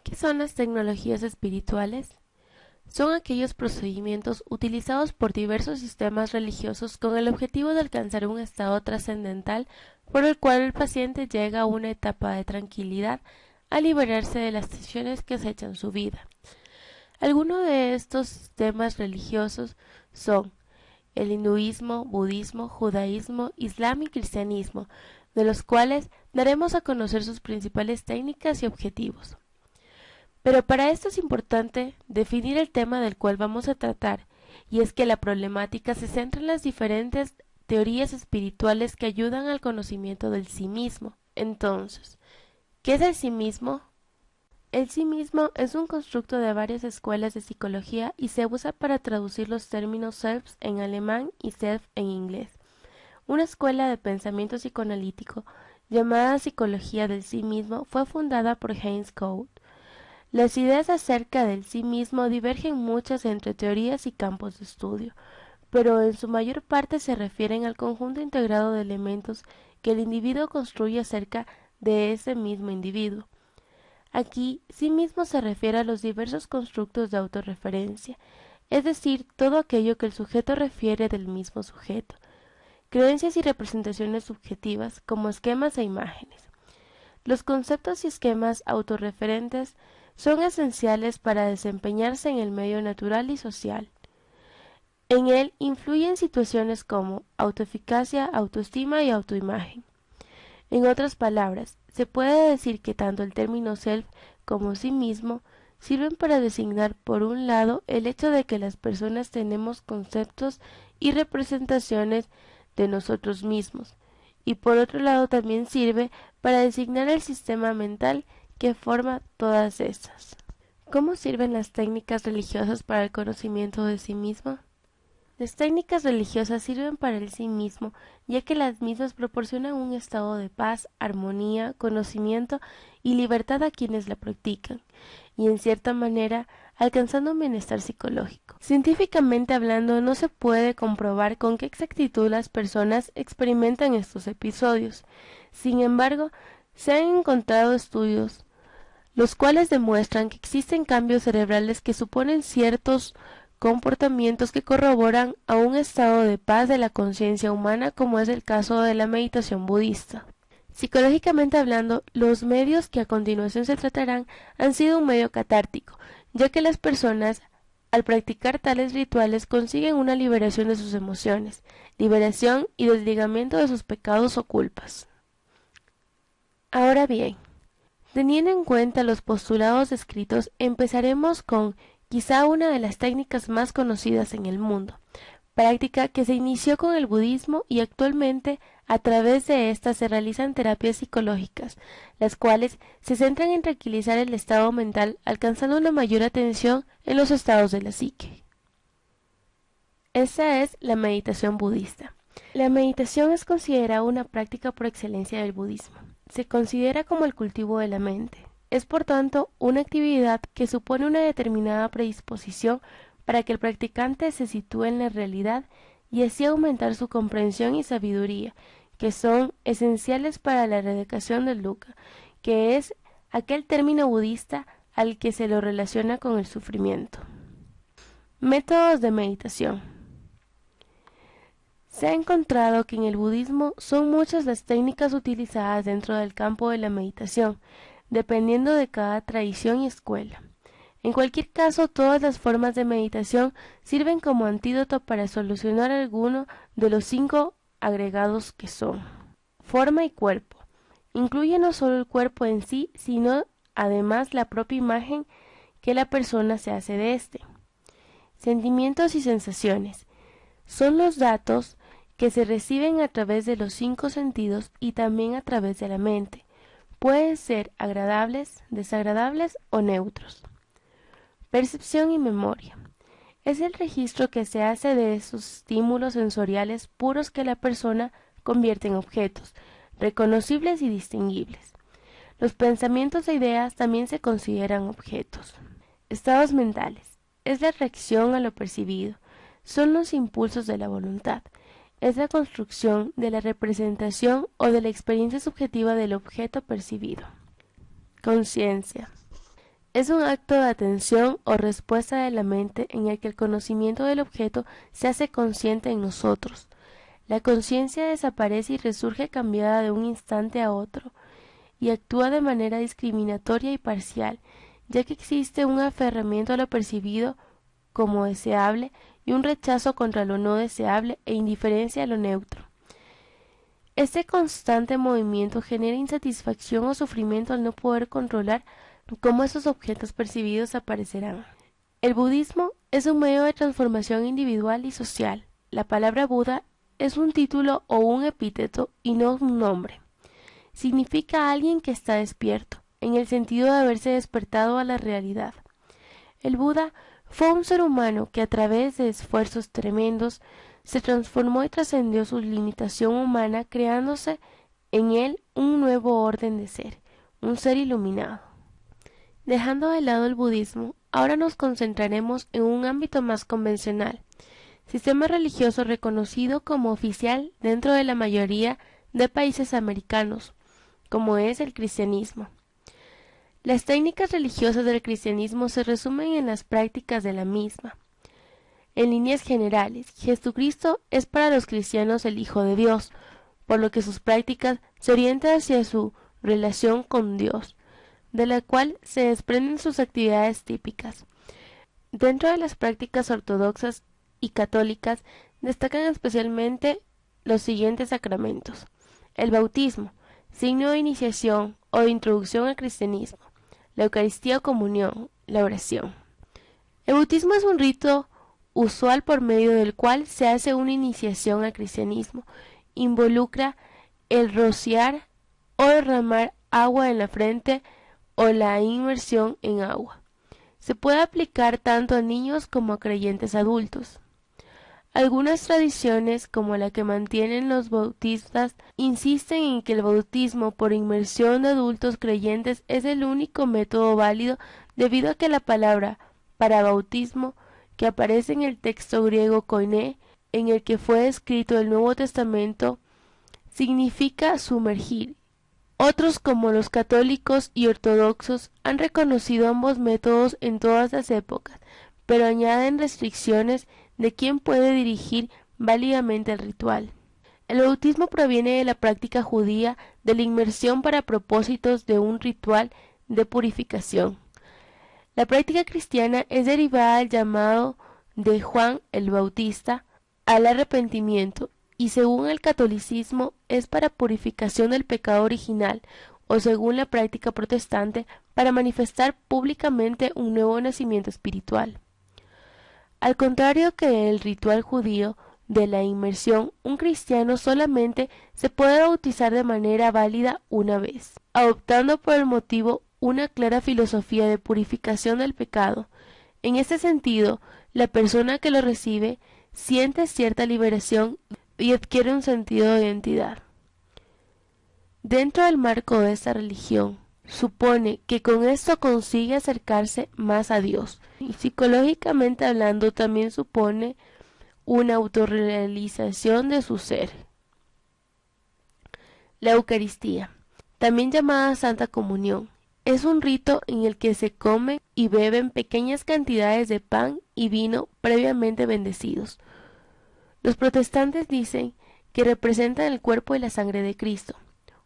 ¿Qué son las tecnologías espirituales? Son aquellos procedimientos utilizados por diversos sistemas religiosos con el objetivo de alcanzar un estado trascendental por el cual el paciente llega a una etapa de tranquilidad al liberarse de las tensiones que acechan su vida. Algunos de estos sistemas religiosos son el hinduismo, budismo, judaísmo, islam y cristianismo, de los cuales daremos a conocer sus principales técnicas y objetivos. Pero para esto es importante definir el tema del cual vamos a tratar, y es que la problemática se centra en las diferentes teorías espirituales que ayudan al conocimiento del sí mismo. Entonces, ¿qué es el sí mismo? El sí mismo es un constructo de varias escuelas de psicología y se usa para traducir los términos self en alemán y self en inglés. Una escuela de pensamiento psicoanalítico llamada psicología del sí mismo fue fundada por Heinz Kohut. Las ideas acerca del sí mismo divergen muchas entre teorías y campos de estudio, pero en su mayor parte se refieren al conjunto integrado de elementos que el individuo construye acerca de ese mismo individuo. Aquí, sí mismo se refiere a los diversos constructos de autorreferencia, es decir, todo aquello que el sujeto refiere del mismo sujeto, creencias y representaciones subjetivas como esquemas e imágenes. Los conceptos y esquemas autorreferentes son esenciales para desempeñarse en el medio natural y social. En él influyen situaciones como autoeficacia, autoestima y autoimagen. En otras palabras, se puede decir que tanto el término self como sí mismo sirven para designar por un lado el hecho de que las personas tenemos conceptos y representaciones de nosotros mismos, y por otro lado también sirve para designar el sistema mental que forma todas estas. ¿Cómo sirven las técnicas religiosas para el conocimiento de sí mismo? Las técnicas religiosas sirven para el sí mismo, ya que las mismas proporcionan un estado de paz, armonía, conocimiento y libertad a quienes la practican, y en cierta manera alcanzando un bienestar psicológico. Científicamente hablando, no se puede comprobar con qué exactitud las personas experimentan estos episodios. Sin embargo, se han encontrado estudios los cuales demuestran que existen cambios cerebrales que suponen ciertos comportamientos que corroboran a un estado de paz de la conciencia humana, como es el caso de la meditación budista. Psicológicamente hablando, los medios que a continuación se tratarán han sido un medio catártico, ya que las personas, al practicar tales rituales, consiguen una liberación de sus emociones, liberación y desligamiento de sus pecados o culpas. Ahora bien, teniendo en cuenta los postulados descritos, empezaremos con quizá una de las técnicas más conocidas en el mundo, práctica que se inició con el budismo y actualmente a través de esta se realizan terapias psicológicas, las cuales se centran en tranquilizar el estado mental alcanzando una mayor atención en los estados de la psique. Esa es la meditación budista. La meditación es considerada una práctica por excelencia del budismo. Se considera como el cultivo de la mente. Es por tanto una actividad que supone una determinada predisposición para que el practicante se sitúe en la realidad y así aumentar su comprensión y sabiduría, que son esenciales para la erradicación del dukkha, que es aquel término budista al que se lo relaciona con el sufrimiento. Métodos de meditación. Se ha encontrado que en el budismo son muchas las técnicas utilizadas dentro del campo de la meditación, dependiendo de cada tradición y escuela. En cualquier caso, todas las formas de meditación sirven como antídoto para solucionar alguno de los 5 agregados que son forma y cuerpo. Incluye no solo el cuerpo en sí, sino además la propia imagen que la persona se hace de este. Sentimientos y sensaciones. Son los datos que se reciben a través de los 5 sentidos y también a través de la mente. Pueden ser agradables, desagradables o neutros. Percepción y memoria. Es el registro que se hace de esos estímulos sensoriales puros que la persona convierte en objetos, reconocibles y distinguibles. Los pensamientos e ideas también se consideran objetos. Estados mentales. Es la reacción a lo percibido. Son los impulsos de la voluntad. Es la construcción de la representación o de la experiencia subjetiva del objeto percibido. Conciencia. Es un acto de atención o respuesta de la mente en el que el conocimiento del objeto se hace consciente en nosotros. La conciencia desaparece y resurge cambiada de un instante a otro, y actúa de manera discriminatoria y parcial, ya que existe un aferramiento a lo percibido como deseable y un rechazo contra lo no deseable e indiferencia a lo neutro. Este constante movimiento genera insatisfacción o sufrimiento al no poder controlar cómo esos objetos percibidos aparecerán. El budismo es un medio de transformación individual y social. La palabra Buda es un título o un epíteto y no un nombre. Significa alguien que está despierto, en el sentido de haberse despertado a la realidad. El Buda fue un ser humano que a través de esfuerzos tremendos se transformó y trascendió su limitación humana, creándose en él un nuevo orden de ser, un ser iluminado. Dejando de lado el budismo, ahora nos concentraremos en un ámbito más convencional, sistema religioso reconocido como oficial dentro de la mayoría de países americanos, como es el cristianismo. Las técnicas religiosas del cristianismo se resumen en las prácticas de la misma. En líneas generales, Jesucristo es para los cristianos el Hijo de Dios, por lo que sus prácticas se orientan hacia su relación con Dios, de la cual se desprenden sus actividades típicas. Dentro de las prácticas ortodoxas y católicas destacan especialmente los siguientes sacramentos: el bautismo, signo de iniciación o de introducción al cristianismo; la Eucaristía o comunión; la oración. El bautismo es un rito usual por medio del cual se hace una iniciación al cristianismo. Involucra el rociar o derramar agua en la frente o la inmersión en agua. Se puede aplicar tanto a niños como a creyentes adultos. Algunas tradiciones, como la que mantienen los bautistas, insisten en que el bautismo por inmersión de adultos creyentes es el único método válido, debido a que la palabra para bautismo, que aparece en el texto griego koiné, en el que fue escrito el Nuevo Testamento, significa sumergir. Otros, como los católicos y ortodoxos, han reconocido ambos métodos en todas las épocas, pero añaden restricciones de quién puede dirigir válidamente el ritual. El bautismo proviene de la práctica judía de la inmersión para propósitos de un ritual de purificación. La práctica cristiana es derivada del llamado de Juan el Bautista al arrepentimiento, y según el catolicismo es para purificación del pecado original, o según la práctica protestante, para manifestar públicamente un nuevo nacimiento espiritual. Al contrario que el ritual judío de la inmersión, un cristiano solamente se puede bautizar de manera válida una vez, adoptando por el motivo una clara filosofía de purificación del pecado. En este sentido, la persona que lo recibe siente cierta liberación y adquiere un sentido de identidad. Dentro del marco de esta religión, supone que con esto consigue acercarse más a Dios, y psicológicamente hablando también supone una autorrealización de su ser. La Eucaristía, también llamada Santa Comunión, es un rito en el que se come y beben pequeñas cantidades de pan y vino previamente bendecidos. Los protestantes dicen que representan el cuerpo y la sangre de Cristo.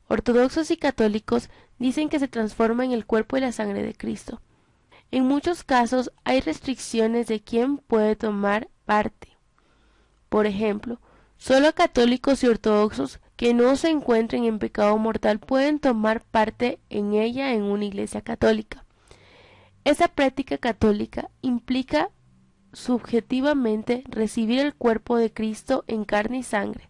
Ortodoxos y católicos dicen que se transforma en el cuerpo y la sangre de Cristo. En muchos casos hay restricciones de quién puede tomar parte. Por ejemplo, solo católicos y ortodoxos que no se encuentren en pecado mortal pueden tomar parte en ella en una iglesia católica. Esa práctica católica implica subjetivamente recibir el cuerpo de Cristo en carne y sangre.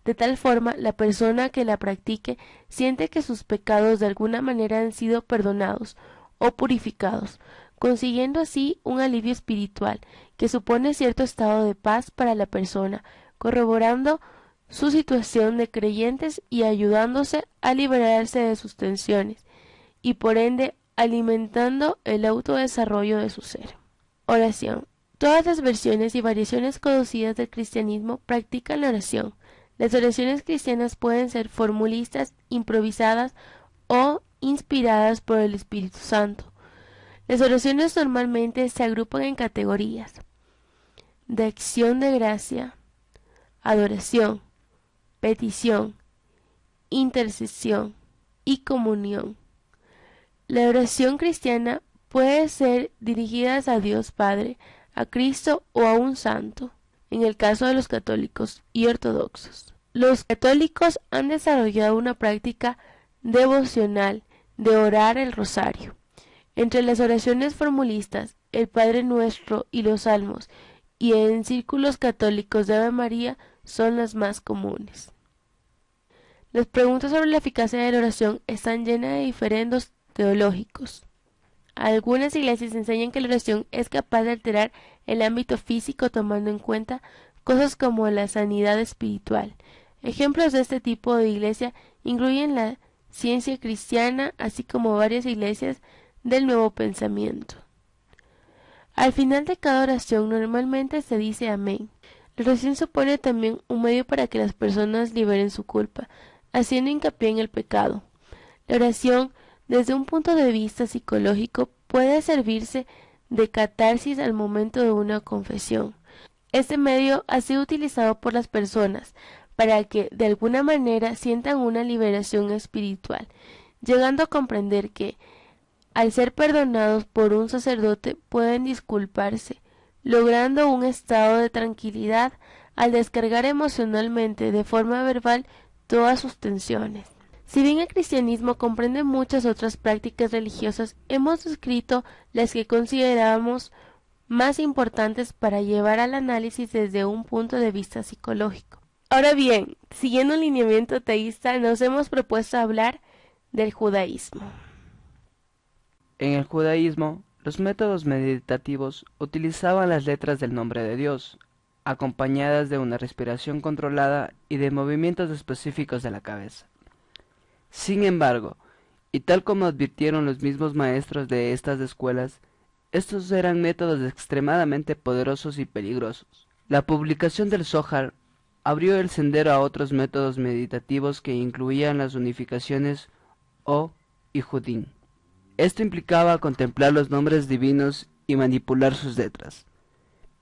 De tal forma, la persona que la practique siente que sus pecados de alguna manera han sido perdonados o purificados, consiguiendo así un alivio espiritual que supone cierto estado de paz para la persona, corroborando su situación de creyentes y ayudándose a liberarse de sus tensiones, y por ende alimentando el autodesarrollo de su ser. Oración. Todas las versiones y variaciones conocidas del cristianismo practican la oración. Las oraciones cristianas pueden ser formulistas, improvisadas o inspiradas por el Espíritu Santo. Las oraciones normalmente se agrupan en categorías de acción de gracia, adoración, petición, intercesión y comunión. La oración cristiana puede ser dirigida a Dios Padre, a Cristo o a un santo, en el caso de los católicos y ortodoxos. Los católicos han desarrollado una práctica devocional de orar el rosario. Entre las oraciones formulistas, el Padre Nuestro y los Salmos, y en círculos católicos de Ave María son las más comunes. Las preguntas sobre la eficacia de la oración están llenas de diferendos teológicos. Algunas iglesias enseñan que la oración es capaz de alterar el ámbito físico tomando en cuenta cosas como la sanidad espiritual. Ejemplos de este tipo de iglesia incluyen la ciencia cristiana, así como varias iglesias del Nuevo Pensamiento. Al final de cada oración normalmente se dice amén. La oración supone también un medio para que las personas liberen su culpa, haciendo hincapié en el pecado. La oración, desde un punto de vista psicológico, puede servirse de catarsis al momento de una confesión. Este medio ha sido utilizado por las personas para que, de alguna manera, sientan una liberación espiritual, llegando a comprender que, al ser perdonados por un sacerdote, pueden disculparse, logrando un estado de tranquilidad al descargar emocionalmente de forma verbal todas sus tensiones. Si bien el cristianismo comprende muchas otras prácticas religiosas, hemos descrito las que consideramos más importantes para llevar al análisis desde un punto de vista psicológico. Ahora bien, siguiendo un lineamiento teísta, nos hemos propuesto hablar del judaísmo. En el judaísmo, los métodos meditativos utilizaban las letras del nombre de Dios, acompañadas de una respiración controlada y de movimientos específicos de la cabeza. Sin embargo, y tal como advirtieron los mismos maestros de estas escuelas, estos eran métodos extremadamente poderosos y peligrosos. La publicación del Zohar abrió el sendero a otros métodos meditativos que incluían las unificaciones O y Judín. Esto implicaba contemplar los nombres divinos y manipular sus letras.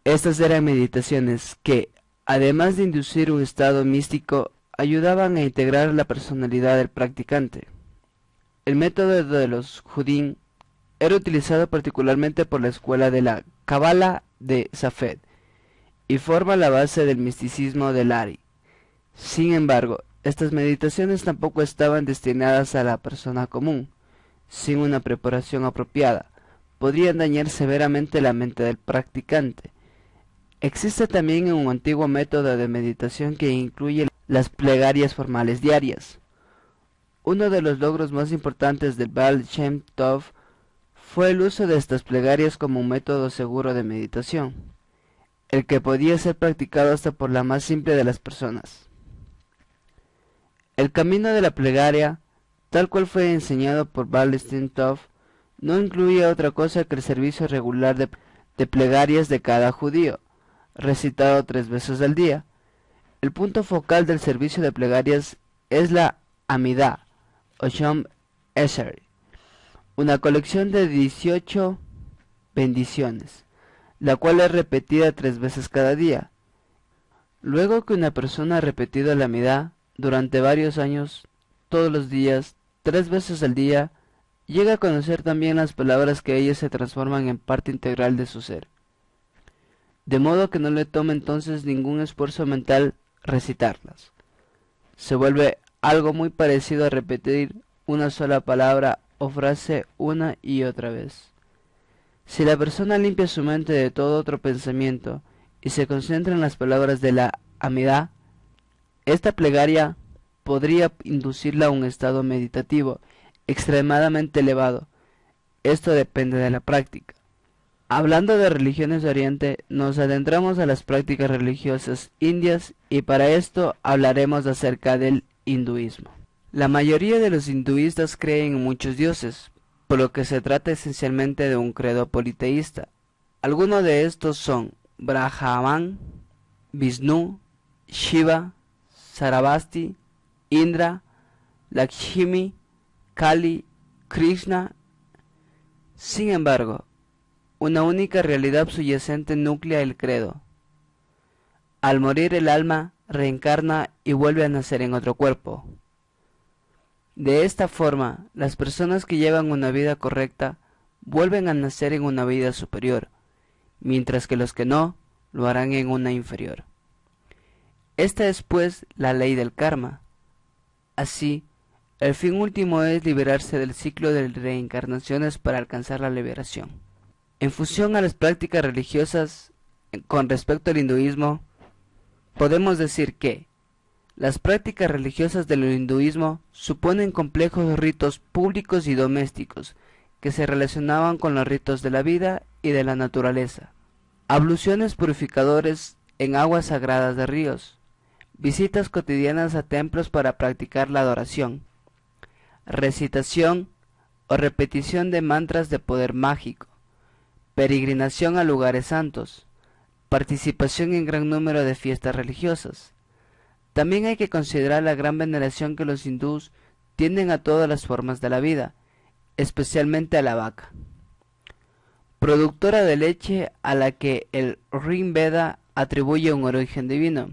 Estas eran meditaciones que, además de inducir un estado místico, ayudaban a integrar la personalidad del practicante. El método de los Judín era utilizado particularmente por la escuela de la Cábala de Safed y forma la base del misticismo del Ari. Sin embargo, estas meditaciones tampoco estaban destinadas a la persona común. Sin una preparación apropiada, podrían dañar severamente la mente del practicante. Existe también un antiguo método de meditación que incluye las plegarias formales diarias. Uno de los logros más importantes del Baal Shem Tov fue el uso de estas plegarias como un método seguro de meditación, el que podía ser practicado hasta por la más simple de las personas. El camino de la plegaria, tal cual fue enseñado por Baal Shem Tov, no incluía otra cosa que el servicio regular de plegarias de cada judío, recitado 3 veces al día. El punto focal del servicio de plegarias es la Amidah, o Shom Esrei, una colección de 18 bendiciones, la cual es repetida 3 veces cada día. Luego que una persona ha repetido la Amidah durante varios años, todos los días, 3 veces al día, llega a conocer también las palabras que ellas se transforman en parte integral de su ser. De modo que no le toma entonces ningún esfuerzo mental recitarlas. Se vuelve algo muy parecido a repetir una sola palabra o frase una y otra vez. Si la persona limpia su mente de todo otro pensamiento y se concentra en las palabras de la Amidah, esta plegaria podría inducirla a un estado meditativo extremadamente elevado. Esto depende de la práctica. Hablando de religiones de Oriente, nos adentramos a las prácticas religiosas indias y para esto hablaremos acerca del hinduismo. La mayoría de los hinduistas creen en muchos dioses, por lo que se trata esencialmente de un credo politeísta. Algunos de estos son Brahman, Vishnu, Shiva, Sarasvati, Indra, Lakshmi, Kali, Krishna, Sin embargo, una única realidad subyacente nuclea el credo. Al morir el alma reencarna y vuelve a nacer en otro cuerpo. De esta forma, las personas que llevan una vida correcta vuelven a nacer en una vida superior, mientras que los que no, lo harán en una inferior. Esta es pues la ley del karma. Así, el fin último es liberarse del ciclo de reencarnaciones para alcanzar la liberación. En función a las prácticas religiosas con respecto al hinduismo, podemos decir que las prácticas religiosas del hinduismo suponen complejos ritos públicos y domésticos que se relacionaban con los ritos de la vida y de la naturaleza, abluciones purificadores en aguas sagradas de ríos, visitas cotidianas a templos para practicar la adoración, recitación o repetición de mantras de poder mágico, peregrinación a lugares santos, participación en gran número de fiestas religiosas. También hay que considerar la gran veneración que los hindús tienen a todas las formas de la vida, especialmente a la vaca, productora de leche a la que el Rig Veda atribuye un origen divino.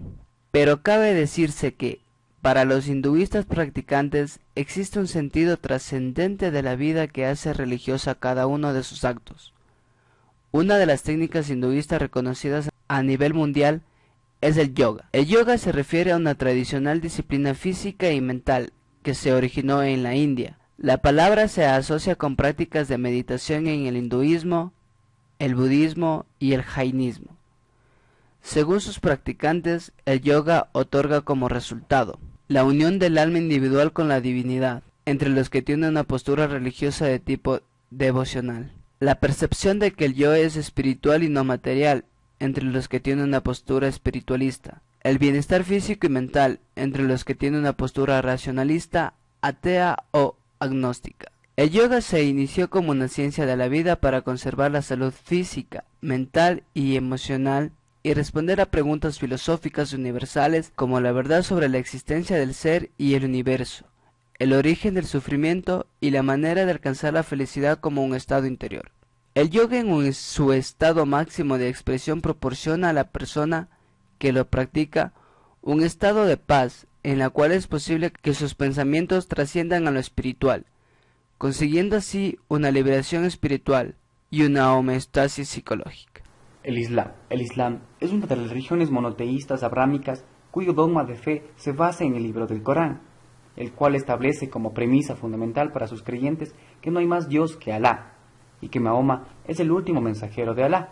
Pero cabe decirse que, para los hinduistas practicantes, existe un sentido trascendente de la vida que hace religiosa cada uno de sus actos. Una de las técnicas hinduistas reconocidas a nivel mundial es el yoga. El yoga se refiere a una tradicional disciplina física y mental que se originó en la India. La palabra se asocia con prácticas de meditación en el hinduismo, el budismo y el jainismo. Según sus practicantes, el yoga otorga como resultado la unión del alma individual con la divinidad, entre los que tienen una postura religiosa de tipo devocional. La percepción de que el yo es espiritual y no material, entre los que tienen una postura espiritualista. El bienestar físico y mental, entre los que tienen una postura racionalista, atea o agnóstica. El yoga se inició como una ciencia de la vida para conservar la salud física, mental y emocional y responder a preguntas filosóficas universales como la verdad sobre la existencia del ser y el universo, el origen del sufrimiento y la manera de alcanzar la felicidad como un estado interior. El yoga en su estado máximo de expresión proporciona a la persona que lo practica un estado de paz en la cual es posible que sus pensamientos trasciendan a lo espiritual, consiguiendo así una liberación espiritual y una homeostasis psicológica. El Islam es una de las religiones monoteístas abrámicas cuyo dogma de fe se basa en el libro del Corán, el cual establece como premisa fundamental para sus creyentes que no hay más Dios que Alá y que Mahoma es el último mensajero de Alá.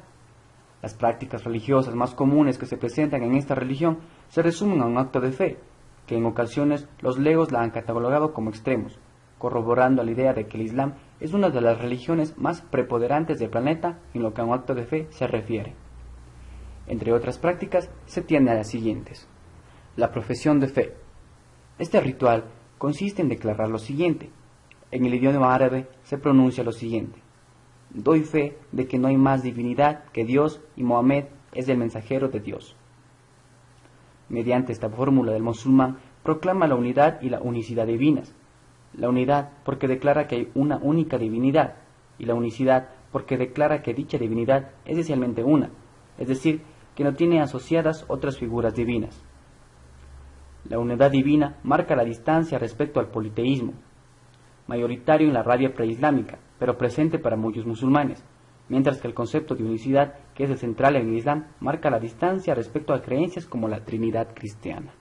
Las prácticas religiosas más comunes que se presentan en esta religión se resumen a un acto de fe, que en ocasiones los legos la han catalogado como extremos, corroborando la idea de que el Islam es una de las religiones más preponderantes del planeta en lo que a un acto de fe se refiere. Entre otras prácticas se tiene a las siguientes. La profesión de fe. Este ritual consiste en declarar lo siguiente. En el idioma árabe se pronuncia lo siguiente: doy fe de que no hay más divinidad que Dios y Mohamed es el mensajero de Dios. Mediante esta fórmula del musulmán proclama la unidad y la unicidad divinas. La unidad porque declara que hay una única divinidad y la unicidad porque declara que dicha divinidad es esencialmente una, es decir, que no tiene asociadas otras figuras divinas. La unidad divina marca la distancia respecto al politeísmo, mayoritario en la rabia preislámica, pero presente para muchos musulmanes, mientras que el concepto de unicidad, que es el central en el Islam, marca la distancia respecto a creencias como la Trinidad cristiana.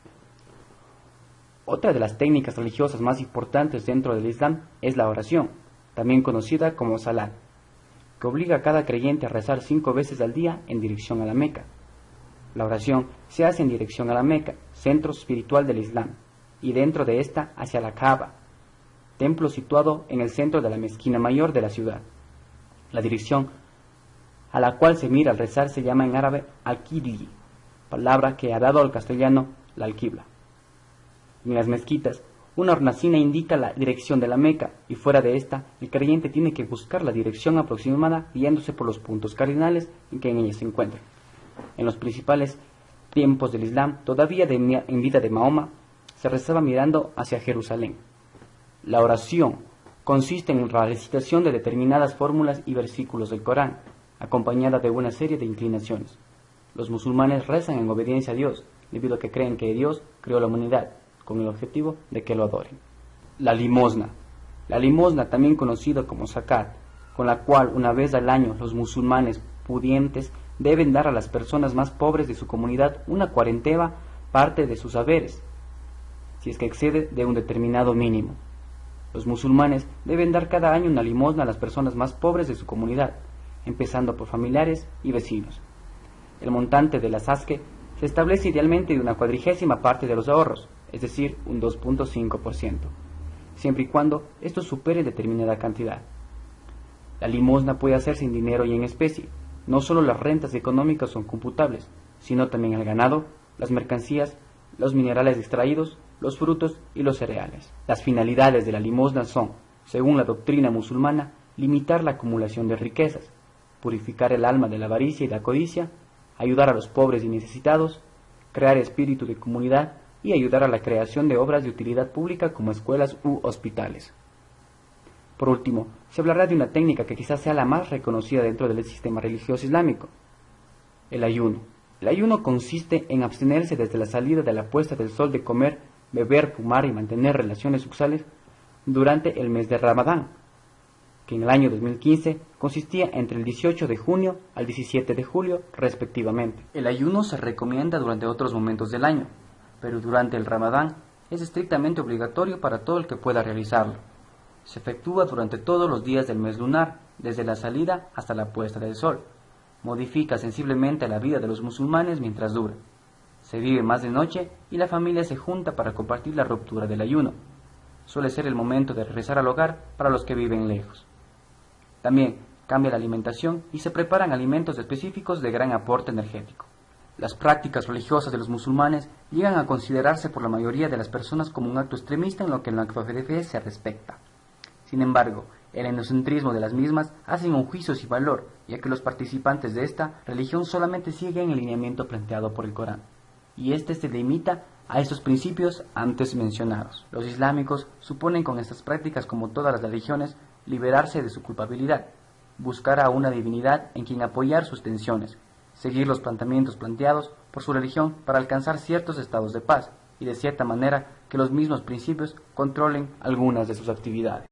Otra de las técnicas religiosas más importantes dentro del Islam es la oración, también conocida como salat, que obliga a cada creyente a rezar 5 veces al día en dirección a la Meca. La oración se hace en dirección a la Meca, centro espiritual del Islam, y dentro de esta hacia la Kaaba, templo situado en el centro de la mezquina mayor de la ciudad. La dirección a la cual se mira al rezar se llama en árabe al-Qibli, palabra que ha dado al castellano la alquibla. En las mezquitas, una hornacina indica la dirección de la Meca, y fuera de esta, el creyente tiene que buscar la dirección aproximada guiándose por los puntos cardinales en que en ella se encuentran. En los principales tiempos del Islam, todavía en vida de Mahoma, se rezaba mirando hacia Jerusalén. La oración Consiste en la recitación de determinadas fórmulas y versículos del Corán, acompañada de una serie de inclinaciones. Los musulmanes rezan en obediencia a Dios, debido a que creen que Dios creó la humanidad, con el objetivo de que lo adoren. La limosna. La limosna, también conocida como zakat, con la cual una vez al año los musulmanes pudientes deben dar a las personas más pobres de su comunidad una cuarentena parte de sus haberes, si es que excede de un determinado mínimo. Los musulmanes deben dar cada año una limosna a las personas más pobres de su comunidad, empezando por familiares y vecinos. El montante de la zasque se establece idealmente de una 1/40 parte de los ahorros, es decir, un 2.5%, siempre y cuando esto supere determinada cantidad. La limosna puede hacerse en dinero y en especie. No solo las rentas económicas son computables, sino también el ganado, las mercancías, los minerales extraídos, los frutos y los cereales. Las finalidades de la limosna son, según la doctrina musulmana, limitar la acumulación de riquezas, purificar el alma de la avaricia y la codicia, ayudar a los pobres y necesitados, crear espíritu de comunidad y ayudar a la creación de obras de utilidad pública como escuelas u hospitales. Por último, se hablará de una técnica que quizás sea la más reconocida dentro del sistema religioso islámico: el ayuno. El ayuno consiste en abstenerse desde la salida de la puesta del sol de comer, beber, fumar y mantener relaciones sexuales durante el mes de Ramadán, que en el año 2015 consistía entre el 18 de junio al 17 de julio respectivamente. El ayuno se recomienda durante otros momentos del año, pero durante el Ramadán es estrictamente obligatorio para todo el que pueda realizarlo. Se efectúa durante todos los días del mes lunar, desde la salida hasta la puesta del sol. Modifica sensiblemente la vida de los musulmanes mientras dura. Se vive más de noche y la familia se junta para compartir la ruptura del ayuno. Suele ser el momento de regresar al hogar para los que viven lejos. También cambia la alimentación y se preparan alimentos específicos de gran aporte energético. Las prácticas religiosas de los musulmanes llegan a considerarse por la mayoría de las personas como un acto extremista en lo que la fe se respecta. Sin embargo, el etnocentrismo de las mismas hacen un juicio sin valor, ya que los participantes de esta religión solamente siguen el lineamiento planteado por el Corán, y este se limita a estos principios antes mencionados. Los islámicos suponen con estas prácticas, como todas las religiones, liberarse de su culpabilidad, buscar a una divinidad en quien apoyar sus tensiones, seguir los planteamientos planteados por su religión para alcanzar ciertos estados de paz, y de cierta manera que los mismos principios controlen algunas de sus actividades.